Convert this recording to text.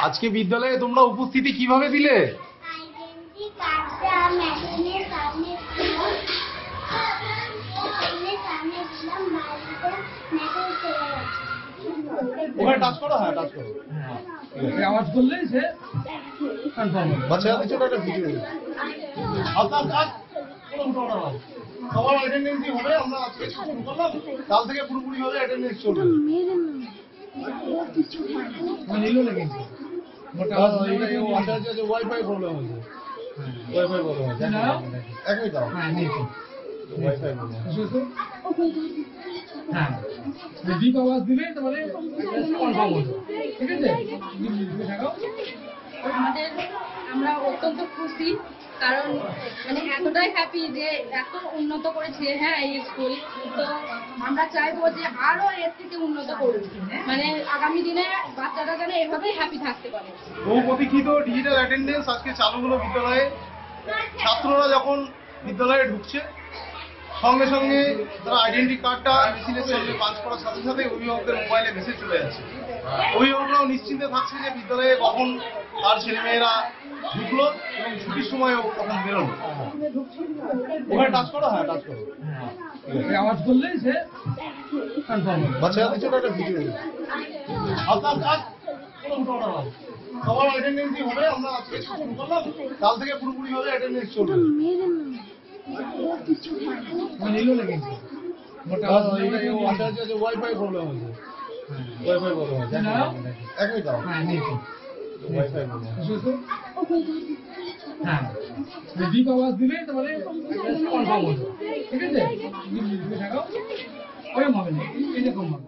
আজকে বিদ্যালয়ে তোমরা উপস্থিতি কিভাবে দিলে? আইডেন্টি কার্ডটা ম্যাডামের সামনে দিলাম, বাড়িতে ম্যাডাম চলে গেছে। ওখানে টাচ করো, হ্যাঁ টাচ করো। আওয়াজ করলেই সে কনফার্ম হবে। বাচ্চাদের ছোট একটা ভিডিও আপনার কাজ সবার অ্যাটেন্ডেন্সই হবে। আমরা আজকে শুরু করলাম, কাল থেকে পুরোপুরি ভাবে অ্যাটেন্ডেন্স চলবে। নিল না কিন্তু ওয়াইফাই প্রবলেম হয়েছে, ওয়াইফাই প্রবলেম হয়েছে। এক মিনিট দাও। হ্যাঁ নিয়েছি। Wifi problem. হ্যাঁ ডিপ আওয়াজ দিলে তোমাদের কনফার্ম হবে, ঠিক আছে? আমরা অত্যন্ত খুশি, কারণ মানে এতটাই হ্যাপি যে এত উন্নত করেছে হ্যাঁ এই স্কুল। তো আমরা চাইবো যে আরো এর থেকে উন্নত করুক, মানে আগামী দিনে বাচ্চারা যেন এভাবেই হ্যাপি থাকতে পারে। বহু প্রতীক্ষিত ডিজিটাল অ্যাটেন্ডেন্স আজকে চালু হলো বিদ্যালয়ে। ছাত্ররা যখন বিদ্যালয়ে ঢুকছে সঙ্গে সঙ্গে তারা আইডেন্টি কার্ডটা মেশিনের সঙ্গে পাঞ্চ করার সাথে সাথে অভিভাবকদের মোবাইলে মেসেজ চলে যাচ্ছে। অভিভাবকরাও নিশ্চিন্তে থাকছে যে বিদ্যালয়ে কখন তার ছেলেমেয়েরা ঢুকলো এবং ছুটির সময়ও কখন বেরোলো। ওখানে টাচ করো, হ্যাঁ টাচ করো। আওয়াজ করলেই সে কনফার্ম হবে। বাচ্চাদের ছোট একটা ভিডিও আপনার কাজ সবার অ্যাটেন্ডেন্সই হবে। আমরা আজকে শুরু করলাম, কাল থেকে পুরোপুরি ভাবে অ্যাটেন্ডেন্স চলবে। নিল না কিন্তু ওয়াইফাই প্রবলেম হয়েছে, ওয়াইফাই প্রবলেম হয়েছে। এক মিনিট দাও। হ্যাঁ নিয়েছি। Wifi problem. হ্যাঁ ডিপ আওয়াজ দিলে তোমাদের কনফার্ম হবে, ঠিক আছে? ওরকম হবে না, এরকম হবে।